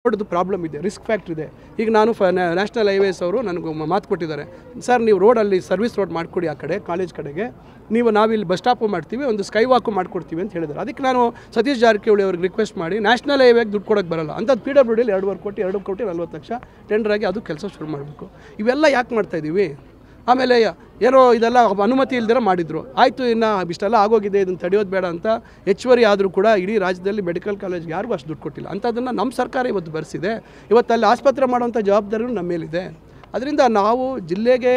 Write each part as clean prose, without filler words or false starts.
ರೋಡ್ದು problem ಇದೆ, risk factor ಇದೆ. ಈಗ ನಾನು ನ್ಯಾಷನಲ್ ಹೈವೇಸ್ ಅವರು ನನಗೆ ಮಾತು ಕೊಟ್ಟಿದ್ದಾರೆ, ಸರ್ ನೀವು ರೋಡಲ್ಲಿ ಸರ್ವಿಸ್ ರೋಡ್ ಮಾಡಿಕೊಡಿ ಆ ಕಡೆ ಕಾಲೇಜ್ ಕಡೆಗೆ, ನಾವಿಲ್ಲಿ ಬಸ್ ಸ್ಟಾಪು ಮಾಡ್ತೀವಿ, ಒಂದು ಸ್ಕೈ ವಾಕು ಮಾಡಿಕೊಡ್ತೀವಿ ಅಂತ ಹೇಳಿದ್ದಾರೆ. ಅದಕ್ಕೆ ನಾನು ಸತೀಶ್ ಜಾರಕಿಹೊಳಿ ಅವ್ರಿಗೆ ರಿಕ್ವೆಸ್ಟ್ ಮಾಡಿ ನ್ಯಾಷನಲ್ ಹೈವೇಗೆ ದುಡ್ಡು ಕೊಡೋಕ್ಕೆ ಬರೋಲ್ಲ ಅಂಥದ್ದು PWDಯಲ್ಲಿ 2 ಕೋಟಿ 40 ಲಕ್ಷ ಟೆಂಡರ್ ಆಗಿ ಅದು ಕೆಲಸ ಶುರು ಮಾಡಬೇಕು. ಇವೆಲ್ಲ ಯಾಕೆ ಮಾಡ್ತಾಯಿದ್ದೀವಿ? ಆಮೇಲೆ ಏನೋ ಇದೆಲ್ಲ ಅನುಮತಿ ಇಲ್ದಿರ ಮಾಡಿದರು, ಆಯಿತು ಇನ್ನು ಇಷ್ಟೆಲ್ಲ ಆಗೋಗಿದೆ, ಇದನ್ನು ತಡೆಯೋದು ಬೇಡ ಅಂತ ಹೆಚ್ಚುವರಿ ಆದರೂ ಕೂಡ ಇಡೀ ರಾಜ್ಯದಲ್ಲಿ ಮೆಡಿಕಲ್ ಕಾಲೇಜ್ಗೆ ಯಾರಿಗೂ ಅಷ್ಟು ದುಡ್ಡು ಕೊಟ್ಟಿಲ್ಲ. ಅಂಥದ್ದನ್ನು ನಮ್ಮ ಸರ್ಕಾರ ಇವತ್ತು ಬರೆಸಿದೆ. ಇವತ್ತು ಅಲ್ಲಿ ಆಸ್ಪತ್ರೆ ಮಾಡೋಂಥ ಜವಾಬ್ದಾರಿಯೂ ನಮ್ಮ ಮೇಲಿದೆ. ಅದರಿಂದ ನಾವು ಜಿಲ್ಲೆಗೆ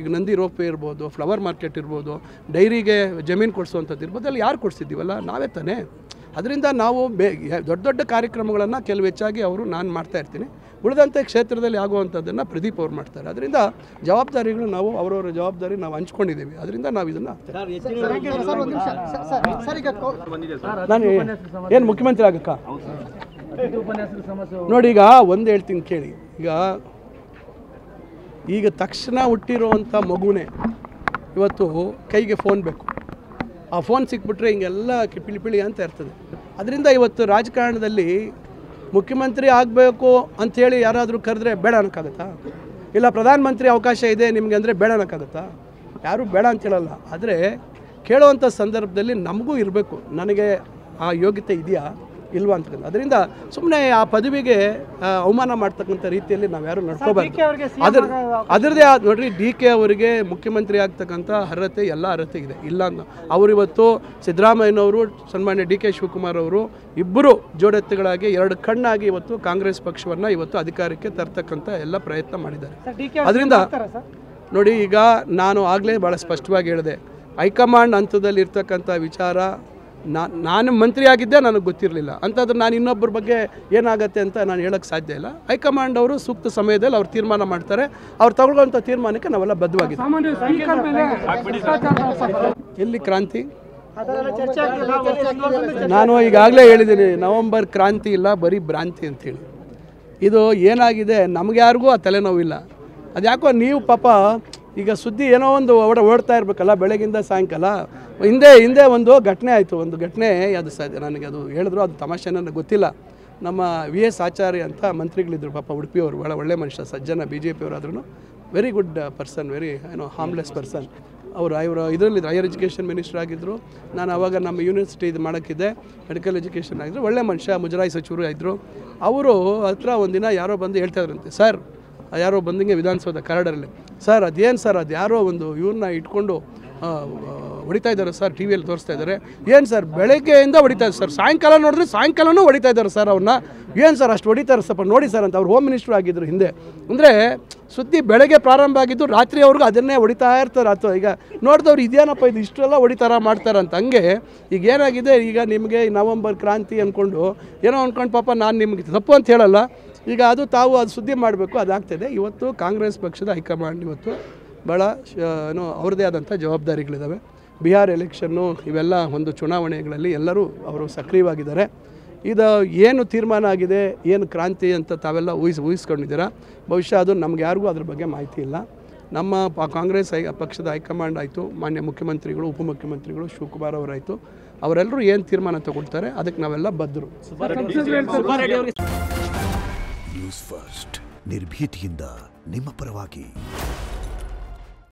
ಈಗ ನಂದಿ ರೋಪ್ವೇ ಇರ್ಬೋದು, ಫ್ಲವರ್ ಮಾರ್ಕೆಟ್ ಇರ್ಬೋದು, ಡೈರಿಗೆ ಜಮೀನು ಕೊಡಿಸುವಂಥದ್ದು ಇರ್ಬೋದು, ಅಲ್ಲಿ ಯಾರು ಕೊಡಿಸಿದ್ದೀವಲ್ಲ ನಾವೇ ತಾನೇ. ಅದರಿಂದ ನಾವು ದೊಡ್ಡ ದೊಡ್ಡ ಕಾರ್ಯಕ್ರಮಗಳನ್ನು ಕೆಲವು ಹೆಚ್ಚಾಗಿ ನಾನು ಮಾಡ್ತಾಯಿರ್ತೀನಿ, ಉಳಿದಂಥ ಕ್ಷೇತ್ರದಲ್ಲಿ ಆಗುವಂಥದ್ದನ್ನು ಪ್ರದೀಪ್ ಅವ್ರು ಮಾಡ್ತಾರೆ. ಅದರಿಂದ ಜವಾಬ್ದಾರಿಗಳು ನಾವು ಅವರವರ ಜವಾಬ್ದಾರಿ ನಾವು ಹಂಚ್ಕೊಂಡಿದ್ದೀವಿ. ಅದರಿಂದ ನಾವು ಇದನ್ನು ನಾನು ಏನು ಮುಖ್ಯಮಂತ್ರಿ ಆಗಕ್ಕ ನೋಡಿ, ಈಗ ಒಂದು ಹೇಳ್ತೀನಿ ಕೇಳಿ, ಈಗ ತಕ್ಷಣ ಹುಟ್ಟಿರುವಂಥ ಮಗುನೇ ಇವತ್ತು ಕೈಗೆ ಫೋನ್ ಬೇಕು, ಆ ಫೋನ್ ಸಿಕ್ಬಿಟ್ರೆ ಹಿಂಗೆಲ್ಲ ಪಿಳಿ ಅಂತ ಇರ್ತದೆ. ಅದರಿಂದ ಇವತ್ತು ರಾಜಕಾರಣದಲ್ಲಿ ಮುಖ್ಯಮಂತ್ರಿ ಆಗಬೇಕು ಅಂಥೇಳಿ ಯಾರಾದರೂ ಕರೆದ್ರೆ ಬೇಡ ಅನ್ನೋಕ್ಕಾಗತ್ತಾ? ಇಲ್ಲ ಪ್ರಧಾನಮಂತ್ರಿ ಅವಕಾಶ ಇದೆ ನಿಮಗೆ ಅಂದರೆ ಬೇಡ ಅನ್ನೋಕ್ಕಾಗತ್ತಾ? ಯಾರೂ ಬೇಡ ಅಂತ ಹೇಳಲ್ಲ. ಆದರೆ ಕೇಳುವಂಥ ಸಂದರ್ಭದಲ್ಲಿ ನಮಗೂ ಇರಬೇಕು, ನನಗೆ ಆ ಯೋಗ್ಯತೆ ಇದೆಯಾ ಇಲ್ವಾ ಅಂತ. ಅದರಿಂದ ಸುಮ್ಮನೆ ಆ ಪದವಿಗೆ ಅವಮಾನ ಮಾಡ್ತಕ್ಕಂಥ ರೀತಿಯಲ್ಲಿ ನಾವು ಯಾರು ನಡ್ಕೋಬಾರ್ದು. ಅದರದ್ದೇ ನೋಡ್ರಿ, DK ಅವರಿಗೆ ಮುಖ್ಯಮಂತ್ರಿ ಆಗ್ತಕ್ಕಂಥ ಅರ್ಹತೆ ಎಲ್ಲ ಅರ್ಹತೆ ಇದೆ, ಇಲ್ಲ ಅವರಿವತ್ತು ಸಿದ್ದರಾಮಯ್ಯನವರು ಸನ್ಮಾನ್ಯ DK ಶಿವಕುಮಾರ್ ಅವರು ಇಬ್ಬರು ಜೋಡೆತ್ತುಗಳಾಗಿ 2 ಕಣ್ಣಾಗಿ ಇವತ್ತು ಕಾಂಗ್ರೆಸ್ ಪಕ್ಷವನ್ನು ಇವತ್ತು ಅಧಿಕಾರಕ್ಕೆ ತರ್ತಕ್ಕಂಥ ಎಲ್ಲ ಪ್ರಯತ್ನ ಮಾಡಿದ್ದಾರೆ. ಅದರಿಂದ ನೋಡಿ, ಈಗ ನಾನು ಆಗಲೇ ಭಾಳ ಸ್ಪಷ್ಟವಾಗಿ ಹೇಳಿದೆ, ಹೈಕಮಾಂಡ್ ಹಂತದಲ್ಲಿ ಇರ್ತಕ್ಕಂಥ ವಿಚಾರ ನಾನು ಮಂತ್ರಿ ಆಗಿದ್ದೆ, ನನಗೆ ಗೊತ್ತಿರಲಿಲ್ಲ ಅಂಥದ್ದು ನಾನು ಇನ್ನೊಬ್ಬರ ಬಗ್ಗೆ ಏನಾಗುತ್ತೆ ಅಂತ ನಾನು ಹೇಳೋಕ್ಕೆ ಸಾಧ್ಯ ಇಲ್ಲ. ಹೈಕಮಾಂಡ್ ಅವರು ಸೂಕ್ತ ಸಮಯದಲ್ಲಿ ಅವ್ರು ತೀರ್ಮಾನ ಮಾಡ್ತಾರೆ, ಅವ್ರು ತಗೊಳ್ಳೋಂಥ ತೀರ್ಮಾನಕ್ಕೆ ನಾವೆಲ್ಲ ಬದ್ಧವಾಗಿದ್ದೀವಿ. ಎಲ್ಲಿ ಕ್ರಾಂತಿ? ನಾನು ಈಗಾಗಲೇ ಹೇಳಿದ್ದೀನಿ, ನವೆಂಬರ್ ಕ್ರಾಂತಿ ಇಲ್ಲ, ಬರೀ ಭ್ರಾಂತಿ ಅಂತೇಳಿ. ಇದು ಏನಾಗಿದೆ, ನಮ್ಗೆ ಯಾರಿಗೂ ಆ ತಲೆನೋವಿಲ್ಲ. ಅದು ಯಾಕೋ ನೀವು ಪಾಪ ಈಗ ಸುದ್ದಿ ಏನೋ ಒಂದು ಓಡ್ತಾ ಇರಬೇಕಲ್ಲ ಬೆಳಗಿಂದ ಸಾಯಂಕಾಲ. ಹಿಂದೆ ಒಂದು ಘಟನೆ ಆಯಿತು, ಒಂದು ಘಟನೆ ಅದು ನನಗೆ ಅದು ಹೇಳಿದ್ರು, ಅದು ತಮಾಷೆ ನನಗೆ ಗೊತ್ತಿಲ್ಲ. ನಮ್ಮ VS ಆಚಾರ್ಯ ಅಂತ ಮಂತ್ರಿಗಳಿದ್ರು ಪಾಪ, ಉಡುಪಿಯವರು, ಭಾಳ ಒಳ್ಳೆ ಮನುಷ್ಯ, ಸಜ್ಜನ, BJP ಅವರಾದ್ರೂ very good person, very harmless person. ಅವರು ಇದರಲ್ಲಿ ಹೈಯರ್ ಎಜುಕೇಷನ್ ಮಿನಿಸ್ಟರ್ ಆಗಿದ್ದರು. ನಾನು ಆವಾಗ ನಮ್ಮ ಯೂನಿವರ್ಸಿಟಿ ಇದು ಮಾಡೋಕ್ಕಿದ್ದೆ, ಮೆಡಿಕಲ್ ಎಜುಕೇಷನ್ ಆಗಿದ್ರು, ಒಳ್ಳೆ ಮನುಷ್ಯ, ಮುಜರಾಯಿ ಸಚಿವರು ಇದ್ದರು. ಅವರು ಹತ್ರ ಒಂದಿನ ಯಾರೋ ಬಂದು ಹೇಳ್ತಾಯಿದ್ರಂತೆ, ಸರ್ ಯಾರೋ ಬಂದಂಗೆ ವಿಧಾನಸೌಧ ಕಾರಿಡಾರಲ್ಲಿ, ಸರ್ ಅದೇನು ಸರ್, ಅದು ಯಾರೋ ಒಂದು ಇವ್ರನ್ನ ಇಟ್ಕೊಂಡು ಹೊಡಿತಾ ಇದ್ದಾರೆ ಸರ್, TVಯಲ್ಲಿ ತೋರಿಸ್ತಾ ಇದ್ದಾರೆ. ಏನು ಸರ್ ಬೆಳಗ್ಗೆಯಿಂದ ಹೊಡಿತಾ ಇದ್ದಾರೆ ಸರ್, ಸಾಯಂಕಾಲ ನೋಡಿದ್ರೆ ಸಾಯಂಕಾಲನೂ ಹೊಡಿತಾ ಇದ್ದಾರೆ ಸರ್ ಅವ್ರನ್ನ, ಏನು ಸರ್ ಅಷ್ಟು ಹೊಡಿತಾರೆ ಸ್ವಲ್ಪ ನೋಡಿ ಸರ್ ಅಂತ. ಅವ್ರು ಹೋಮ್ ಮಿನಿಸ್ಟ್ರು ಆಗಿದ್ದರು ಹಿಂದೆ. ಅಂದರೆ ಸುದ್ದಿ ಬೆಳಗ್ಗೆ ಪ್ರಾರಂಭ ಆಗಿದ್ದು ರಾತ್ರಿಯವ್ರಿಗೂ ಅದನ್ನೇ ಹೊಡಿತಾ ಇರ್ತಾರೆ. ಅಥವಾ ಈಗ ನೋಡಿದವ್ರು ಇದೇನಪ್ಪ ಇದು ಇಷ್ಟೆಲ್ಲ ಹೊಡಿತಾರ ಮಾಡ್ತಾರಂತ. ಹಂಗೆ ಈಗ ಏನಾಗಿದೆ, ಈಗ ನಿಮಗೆ ನವೆಂಬರ್ ಕ್ರಾಂತಿ ಅಂದ್ಕೊಂಡು ಏನೋ ಅಂದ್ಕೊಂಡು ಪಾಪ ನಾನು ನಿಮಗೆ ತಪ್ಪು ಅಂತ ಹೇಳಲ್ಲ, ಈಗ ಅದು ತಾವು ಅದು ಸುದ್ದಿ ಮಾಡಬೇಕು, ಅದಾಗ್ತದೆ. ಇವತ್ತು ಕಾಂಗ್ರೆಸ್ ಪಕ್ಷದ ಹೈಕಮಾಂಡ್ ಇವತ್ತು ಭಾಳ ಅವ್ರದ್ದೇ ಆದಂಥ ಜವಾಬ್ದಾರಿಗಳಿದ್ದಾವೆ. ಬಿಹಾರ್ ಎಲೆಕ್ಷನ್ನು ಇವೆಲ್ಲ ಒಂದು ಚುನಾವಣೆಗಳಲ್ಲಿ ಎಲ್ಲರೂ ಅವರು ಸಕ್ರಿಯವಾಗಿದ್ದಾರೆ. ಇದು ಏನು ತೀರ್ಮಾನ ಆಗಿದೆ, ಏನು ಕ್ರಾಂತಿ ಅಂತ ತಾವೆಲ್ಲ ಊಹಿಸ್ಕೊಂಡಿದ್ದೀರಾ. ಬಹುಶಃ ಅದು ನಮ್ಗೆ ಯಾರಿಗೂ ಅದ್ರ ಬಗ್ಗೆ ಮಾಹಿತಿ ಇಲ್ಲ. ನಮ್ಮ ಕಾಂಗ್ರೆಸ್ ಪಕ್ಷದ ಹೈಕಮಾಂಡ್ ಆಯಿತು, ಮಾನ್ಯ ಮುಖ್ಯಮಂತ್ರಿಗಳು, ಉಪಮುಖ್ಯಮಂತ್ರಿಗಳು ಶಿವಕುಮಾರ್ ಅವರಾಯಿತು, ಅವರೆಲ್ಲರೂ ಏನು ತೀರ್ಮಾನ ತಗೊಳ್ತಾರೆ ಅದಕ್ಕೆ ನಾವೆಲ್ಲ ಬದ್ಧರು. ನ್ಯೂಸ್ ಫಸ್ಟ್, ನಿರ್ಭೀತಿಯಿಂದ ನಿಮ್ಮ ಪರವಾಗಿ.